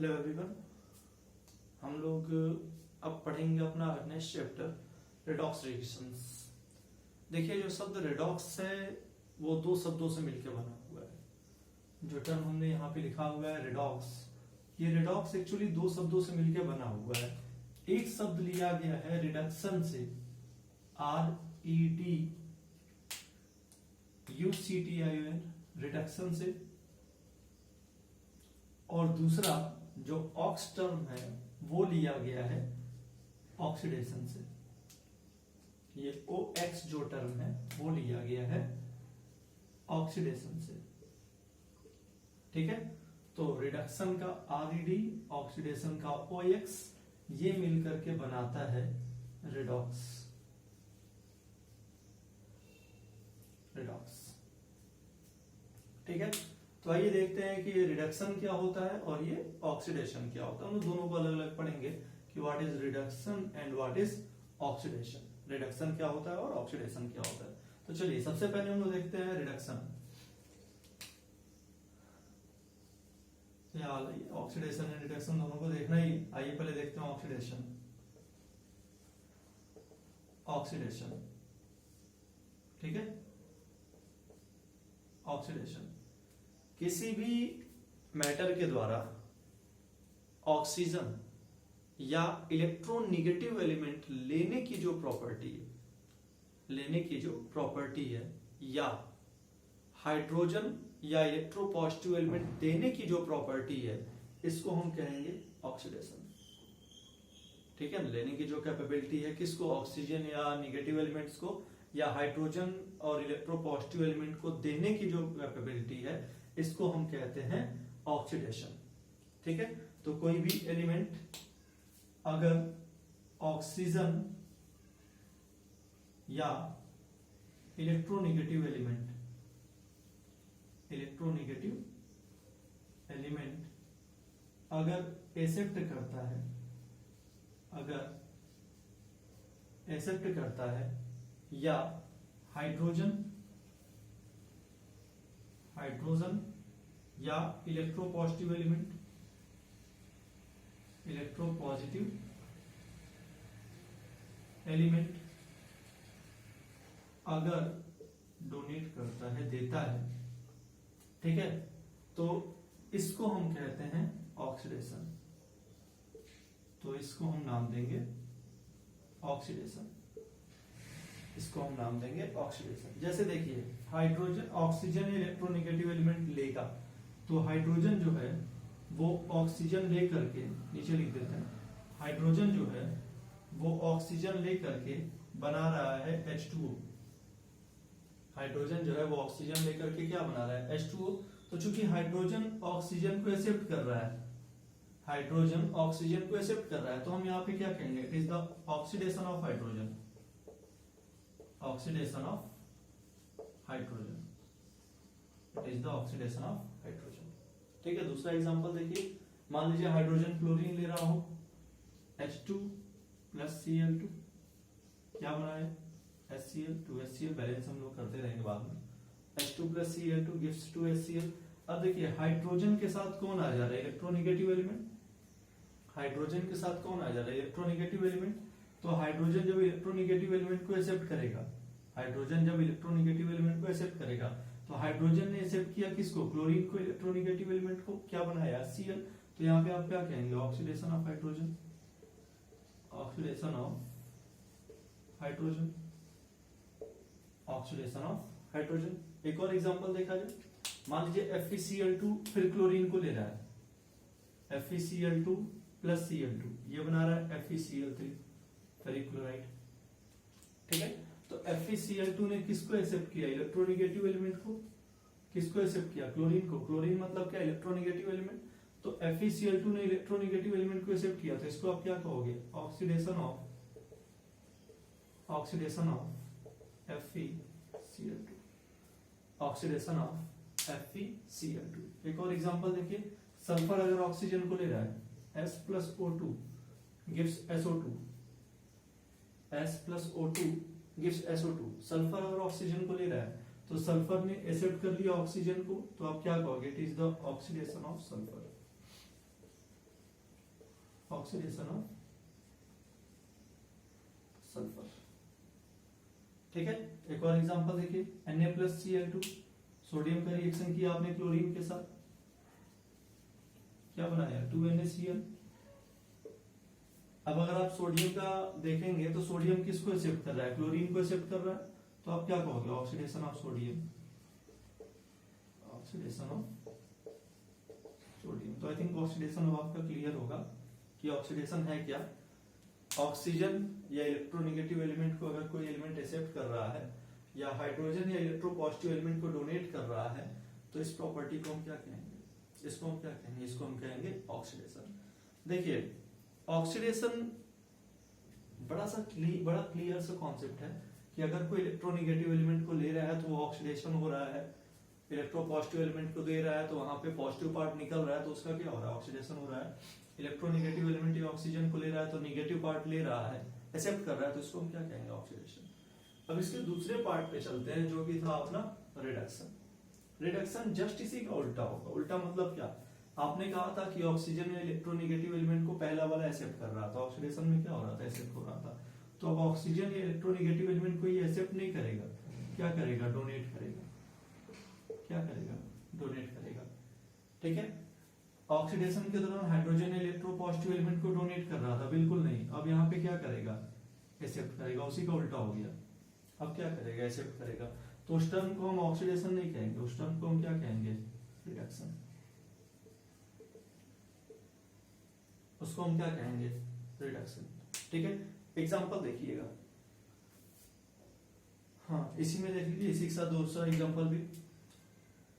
Hello everyone. हम लोग अब पढ़ेंगे अपना नेक्स्ट चैप्टर रेडॉक्स रिएक्शंस। देखिए, जो शब्द रेडॉक्स है वो दो शब्दों से मिलकर बना हुआ है। जो टर्म हमने यहाँ पे लिखा हुआ है रेडॉक्स, ये रेडॉक्स एक्चुअली दो शब्दों से मिलकर बना हुआ है। एक शब्द लिया गया है रिडक्शन से, REDUCTION, रिडक्शन से, और दूसरा जो ऑक्स टर्म है वो लिया गया है ऑक्सीडेशन से। ये OX जो टर्म है वो लिया गया है ऑक्सीडेशन से। ठीक है, तो रिडक्शन का RED, ऑक्सीडेशन का OX, ये मिलकर के बनाता है रेडॉक्स। ठीक है, तो आइए देखते हैं कि ये रिडक्शन क्या होता है और ये ऑक्सीडेशन क्या होता है। हम दोनों को अलग अलग पढ़ेंगे कि what is reduction and what is oxidation. Reduction क्या होता है और ऑक्सीडेशन क्या होता है। तो चलिए सबसे पहले हम लोग देखते हैं रिडक्शन। ऑक्सीडेशन एंड रिडक्शन दोनों को देखना ही। आइए पहले देखते हैं ऑक्सीडेशन। ऑक्सीडेशन, ठीक है, ऑक्सीडेशन किसी भी मैटर के द्वारा ऑक्सीजन या इलेक्ट्रोनेगेटिव एलिमेंट लेने की जो प्रॉपर्टी है, या हाइड्रोजन या इलेक्ट्रोपॉजिटिव एलिमेंट देने की जो प्रॉपर्टी है, इसको हम कहेंगे ऑक्सीडेशन। ठीक है, लेने की जो कैपेबिलिटी है किसको, ऑक्सीजन या नेगेटिव एलिमेंट्स को, या हाइड्रोजन और इलेक्ट्रोपॉजिटिव एलिमेंट को देने की जो कैपेबिलिटी है, इसको हम कहते हैं ऑक्सीडेशन। ठीक है, तो कोई भी एलिमेंट अगर ऑक्सीजन या इलेक्ट्रोनेगेटिव एलिमेंट अगर एक्सेप्ट करता है या हाइड्रोजन या इलेक्ट्रोपॉजिटिव एलिमेंट अगर डोनेट करता है, देता है, ठीक है, तो इसको हम कहते हैं ऑक्सीडेशन। तो इसको हम नाम देंगे ऑक्सीडेशन। जैसे देखिए, हाइड्रोजन ऑक्सीजन इलेक्ट्रोनेगेटिव एलिमेंट लेगा, तो हाइड्रोजन जो है वो ऑक्सीजन लेकर के, नीचे लिख देते हैं, हाइड्रोजन जो है वो ऑक्सीजन लेकर के बना रहा है H2O। हाइड्रोजन जो है वो ऑक्सीजन लेकर के क्या बना रहा है, H2O। तो चूंकि हाइड्रोजन ऑक्सीजन को एक्सेप्ट कर रहा है, तो हम यहाँ पे क्या कहेंगे, it is the oxidation of hydrogen. ठीक है, दूसरा एग्जांपल देखिए। मान लीजिए हाइड्रोजन क्लोरीन ले रहा हूं, H2 प्लस Cl2, क्या बना है, HCl, 2HCl, बैलेंस हम लोग करते रहेंगे बाद में। H2 plus Cl2 gives 2HCl। अब देखिए हाइड्रोजन के साथ कौन आ जा रहा है, इलेक्ट्रोनेगेटिव एलिमेंट। तो हाइड्रोजन जब इलेक्ट्रोनेगेटिव एलिमेंट को एक्सेप्ट करेगा, तो हाइड्रोजन ने एक्सेप्ट किया किसको, क्लोरीन को, इलेक्ट्रोनेगेटिव एलिमेंट को, क्या बनाया, Cl। तो यहाँ पे आप क्या कहेंगे, ऑक्सीडेशन ऑफ हाइड्रोजन। एक और एग्जांपल देखा जाए। मान लीजिए FeCl2 फिर क्लोरीन को ले रहा है, FeCl2 प्लस Cl2, ये बना रहा है FeCl3 फेरिक्लोराइड। ठीक है, तो FeCl2 ने किसको एक्सेप्ट किया, इलेक्ट्रोनेगेटिव एलिमेंट को। किसको एक्सेप्ट किया, क्लोरीन को। क्लोरीन मतलब क्या, इलेक्ट्रोनेगेटिव एलिमेंट। तो FeCl2 ने इलेक्ट्रोनेगेटिव एलिमेंट को एक्सेप्ट किया, तो इसको आप क्या कहोगे, ऑक्सीडेशन ऑफ FeCl2। एक और एग्जांपल देखिए, सल्फर अगर ऑक्सीजन को ले रहा है, S plus O2 gives SO2। Sulphur अगर ऑक्सीजन को ले रहा है, तो सल्फर ने एक्सेप्ट कर लिया ऑक्सीजन को, तो आप क्या कहोगे, it is the oxidation of sulphur. Oxidation of sulphur. ठीक है, एक और एग्जांपल देखिए, Na+Cl2, सोडियम का रिएक्शन किया आपने क्लोरीन के साथ, क्या बनाया 2NaCl। अब अगर आप सोडियम का देखेंगे तो सोडियम किसको एक्सेप्ट कर रहा है, क्लोरीन को एक्सेप्ट कर रहा है, तो आप क्या कहोगे, oxidation of sodium, oxidation of sodium. तो आई थिंक ऑक्सीडेशन अब आपका क्लियर होगा कि ऑक्सीडेशन है क्या। ऑक्सीजन या इलेक्ट्रोनेगेटिव एलिमेंट को अगर कोई एलिमेंट एक्सेप्ट कर रहा है या हाइड्रोजन या इलेक्ट्रोपॉजिटिव एलिमेंट को डोनेट कर रहा है, तो इस प्रॉपर्टी को हम क्या कहेंगे, इसको हम क्या कहेंगे, इसको हम कहेंगे ऑक्सीडेशन। देखिए ऑक्सीडेशन बड़ा क्लियर सा कॉन्सेप्ट है कि अगर कोई इलेक्ट्रोनेगेटिव एलिमेंट को ले रहा है तो वो ऑक्सीडेशन हो रहा है, इलेक्ट्रोपॉजिटिव एलिमेंट को दे रहा है तो वहां पे पॉजिटिव पार्ट निकल रहा है, तो उसका क्या हो रहा है, ऑक्सीडेशन हो रहा है। इलेक्ट्रोनेगेटिव एलिमेंट या ऑक्सीजन को ले रहा है तो नेगेटिव पार्ट ले रहा है, एक्सेप्ट कर रहा है, तो इसको हम क्या कहेंगे, ऑक्सीडेशन। अब इसके दूसरे पार्ट पे चलते हैं जो कि था अपना रिडक्शन। रिडक्शन जस्ट इसी का उल्टा होगा। उल्टा मतलब क्या, आपने कहा था कि ऑक्सीजन या इलेक्ट्रोनेगेटिव एलिमेंट को पहला वाला एक्सेप्ट कर रहा था, ऑक्सीडेशन में क्या हो रहा था, एक्सेप्ट हो रहा था। तो अब ऑक्सीजन या इलेक्ट्रोनेगेटिव एलिमेंट को ये एक्सेप्ट नहीं करेगा, क्या करेगा, डोनेट करेगा, क्या करेगा, डोनेट करेगा। ठीक है, ऑक्सीडेशन के दौरान हाइड्रोजन इलेक्ट्रोपॉजिटिव एलिमेंट को डोनेट कर रहा था, बिल्कुल नहीं। अब यहाँ पे क्या करेगा, एक्सेप्ट करेगा, उसी का उल्टा हो गया। अब क्या करेगा, एक्सेप्ट करेगा। तो उस टर्म को हम ऑक्सीडेशन नहीं कहेंगे, उस टर्म को हम क्या कहेंगे, रिडक्शन। उसको हम क्या कहेंगे, रिडक्शन। ठीक है, एग्जांपल देखिएगा, हाँ इसी में देख लीजिए, इसी के साथ दूसरा एग्जांपल भी।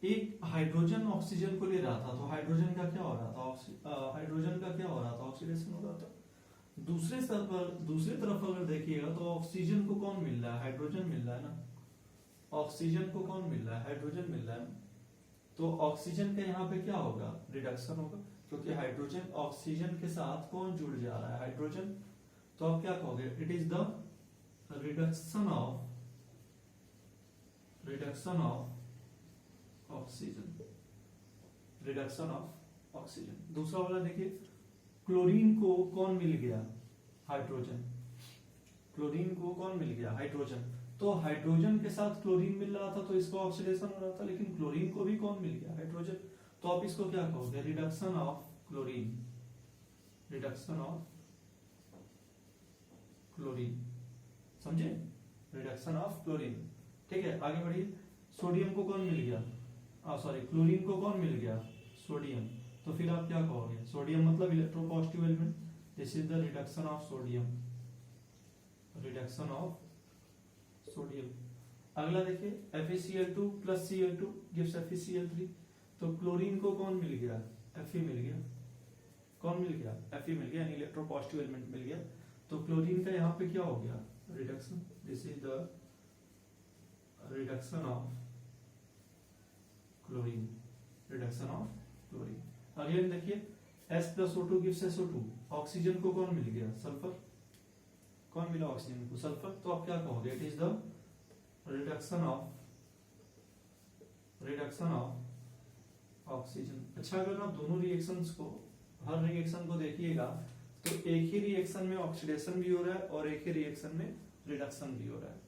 एक हाइड्रोजन ऑक्सीजन को ले रहा था, तो हाइड्रोजन का क्या हो रहा था, हाइड्रोजन का क्या हो रहा था, ऑक्सीडेशन हो रहा था। दूसरी तरफ अगर देखिएगा तो ऑक्सीजन को कौन मिल रहा है, हाइड्रोजन मिल रहा है ना, ऑक्सीजन को कौन मिल रहा है, हाइड्रोजन मिल रहा है। तो ऑक्सीजन का यहाँ पे क्या होगा, रिडक्शन होगा, क्योंकि हाइड्रोजन ऑक्सीजन के साथ कौन जुड़ जा रहा है, हाइड्रोजन। तो आप क्या कहोगे, it is the reduction of oxygen, reduction of oxygen. दूसरा वाला देखिए, क्लोरीन को कौन मिल गया, हाइड्रोजन। क्लोरीन को कौन मिल गया, हाइड्रोजन। तो हाइड्रोजन के साथ क्लोरीन मिल रहा था तो इसको ऑक्सीडेशन हो रहा था, लेकिन क्लोरीन को भी कौन मिल गया, हाइड्रोजन। तो आप इसको क्या कहोगे, reduction of chlorine, reduction of chlorine, समझे, रिडक्शन ऑफ क्लोरीन। ठीक है, आगे बढ़िए। सोडियम को कौन मिल गया, सॉरी क्लोरीन को कौन मिल गया, सोडियम। तो फिर आप क्या कहोगे, सोडियम मतलब electropositive element, this is the reduction of sodium, reduction of sodium. अगला देखिए, FeCl2 plus Cl2 gives FeCl3। तो क्लोरीन को कौन मिल गया, Fe मिल गया, कौन मिल गया, Fe मिल गया, यानी इलेक्ट्रोपॉजिटिव एलिमेंट मिल गया। तो क्लोरीन का यहाँ पे क्या हो गया, reduction, this is the reduction of chlorine, reduction of chlorine. Again देखिए, S+O2 गिव्स SO2। ऑक्सीजन को कौन मिल गया, सल्फर, कौन मिला ऑक्सीजन को, सल्फर। तो आप क्या कहोगे, it is the reduction of oxygen. अच्छा, अगर आप दोनों रिएक्शंस को, हर रिएक्शन को देखिएगा तो एक ही रिएक्शन में ऑक्सीडेशन भी हो रहा है और एक ही रिएक्शन में रिडक्शन भी हो रहा है,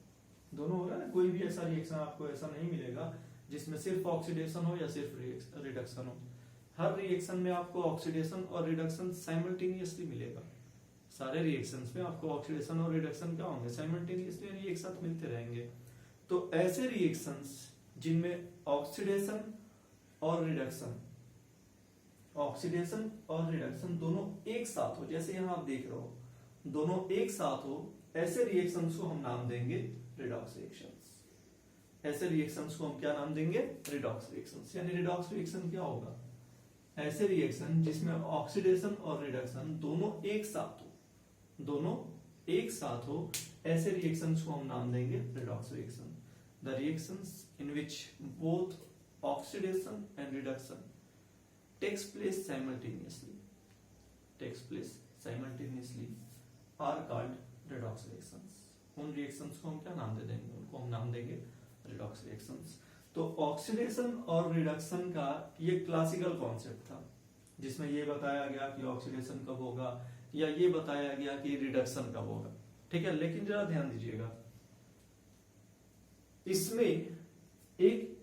दोनों हो रहा है ना। कोई भी ऐसा रिएक्शन आपको ऐसा नहीं मिलेगा जिसमें सिर्फ ऑक्सीडेशन हो या सिर्फ रिडक्शन हो। हर रिएक्शन में आपको ऑक्सीडेशन और रिडक्शन साइमल्टेनियसली मिलेगा। सारे रिएक्शंस में आपको ऑक्सीडेशन और रिडक्शन क्या होंगे, साइमल्टेनियसली, यानी एक साथ मिलते रहेंगे। तो ऐसे रिएक्शंस जिनमें ऑक्सीडेशन और रिडक्शन दोनों एक साथ हो, जैसे यहां आप देख रहे हो दोनों एक साथ हो, ऐसे रिएक्शंस को हम नाम देंगे रिडॉक्स रिएक्शंस। ऐसे रिएक्शंस को हम क्या नाम देंगे, रिडॉक्स रिएक्शंस। यानी रिडॉक्स रिएक्शन क्या होगा, ऐसे रिएक्शन जिसमें ऑक्सीडेशन और रिडक्शन दोनों एक साथ हो, ऐसे रिएक्शंस को हम नाम देंगे redox reaction. The reactions in which both oxidation and reduction takes place simultaneously are called redox reactions। उन रिएक्शंस को हम क्या नाम दे देंगे, उनको हम नाम देंगे रिडॉक्स रिएक्शंस। तो ऑक्सीडेशन और रिडक्शन का ये क्लासिकल कॉन्सेप्ट था, जिसमें ये बताया गया कि ऑक्सीडेशन कब होगा या ये बताया गया कि रिडक्शन कब होगा। ठीक है, लेकिन जरा ध्यान दीजिएगा, इसमें एक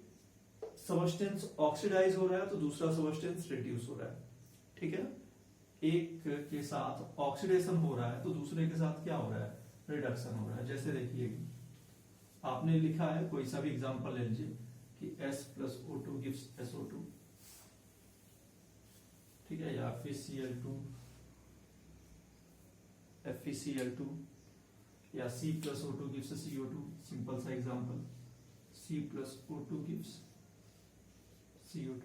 सबस्टेंस ऑक्सीडाइज हो रहा है तो दूसरा सबस्टेंस रिड्यूस हो रहा है। ठीक है, एक के साथ ऑक्सीडेशन हो रहा है तो दूसरे के साथ क्या हो रहा है, रिडक्शन हो रहा है। जैसे देखिए आपने लिखा है, कोई सा भी एग्जांपल ले लीजिए कि S + O2 gives SO2, ठीक है, या FeCl2 FeCl2, या C + O2 gives CO2, simple सा example, C + O2 gives CO2।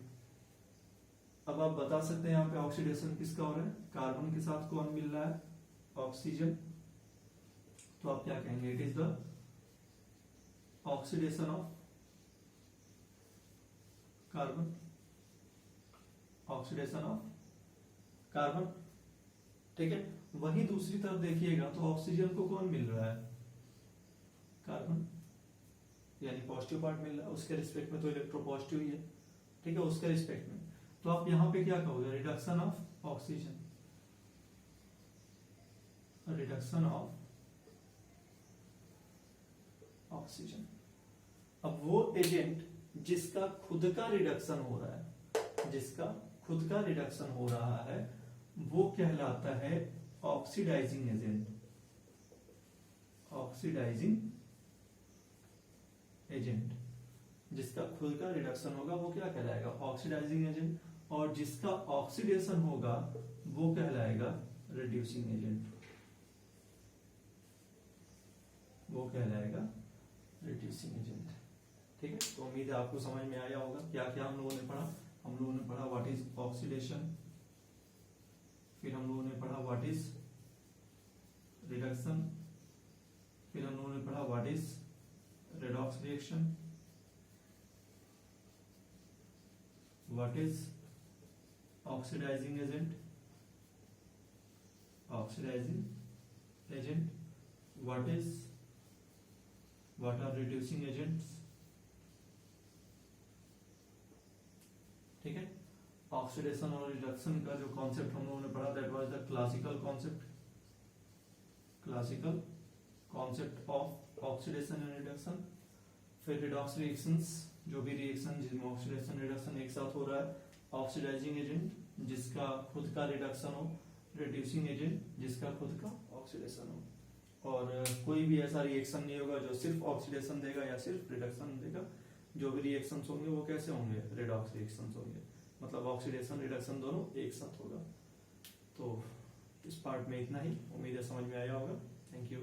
अब आप बता सकते हैं यहाँ पे ऑक्सीडेशन किसका हो रहा है, कार्बन के साथ कौन मिल रहा है, ऑक्सीजन। तो आप क्या कहेंगे, it is the oxidation of carbon, oxidation of carbon. ठीक है, वही दूसरी तरफ देखिएगा तो ऑक्सीजन को कौन मिल रहा है, कार्बन, यानी पॉजिटिव पार्ट मिल रहा है, उसके रिस्पेक्ट में तो इलेक्ट्रोपॉजिटिव ही है। ठीक है, उसके रिस्पेक्ट में तो आप यहां पे क्या कहोगे, reduction of oxygen, reduction of oxygen. अब वो एजेंट जिसका खुद का रिडक्शन हो रहा है, जिसका खुद का रिडक्शन हो रहा है वो कहलाता है ऑक्सीडाइजिंग एजेंट, ऑक्सीडाइजिंग एजेंट। जिसका खुद का रिडक्शन होगा वो क्या कहलाएगा, ऑक्सीडाइजिंग एजेंट, और जिसका ऑक्सीडेशन होगा वो कहलाएगा रिड्यूसिंग एजेंट, वो कहलाएगा रिड्यूसिंग एजेंट। ठीक है, तो उम्मीद है आपको समझ में आया होगा क्या क्या हम लोगों ने पढ़ा। हम लोगों ने पढ़ा व्हाट इज ऑक्सीडेशन, फिर हम लोगों ने पढ़ा व्हाट इज रिडक्शन, फिर हम लोगों ने पढ़ा what is redox reaction, what is oxidising agent, oxidising agent, what are reducing agents। ठीक है, ऑक्सीडेशन और रिडक्शन का जो कॉन्सेप्ट हम लोगों ने पढ़ा that was the classical concept, classical concept of oxidation and reduction. फिर रिडॉक्स रिएक्शंस, जो भी रिएक्शन जिसमें ऑक्सीडेशन रिडक्शन एक साथ हो रहा है, ऑक्सीडाइजिंग एजेंट जिसका खुद का रिडक्शन हो, रिड्यूसिंग एजेंट जिसका खुद का ऑक्सीडेशन हो। और कोई भी ऐसा रिएक्शन नहीं होगा जो सिर्फ ऑक्सीडेशन देगा या सिर्फ रिडक्शन देगा। जो भी रिएक्शंस होंगे वो कैसे होंगे, रिडॉक्स रिएक्शंस होंगे, मतलब ऑक्सीडेशन रिडक्शन दोनों एक साथ होगा। तो इस पार्ट में इतना ही, उम्मीद है समझ में आया होगा। Thank you.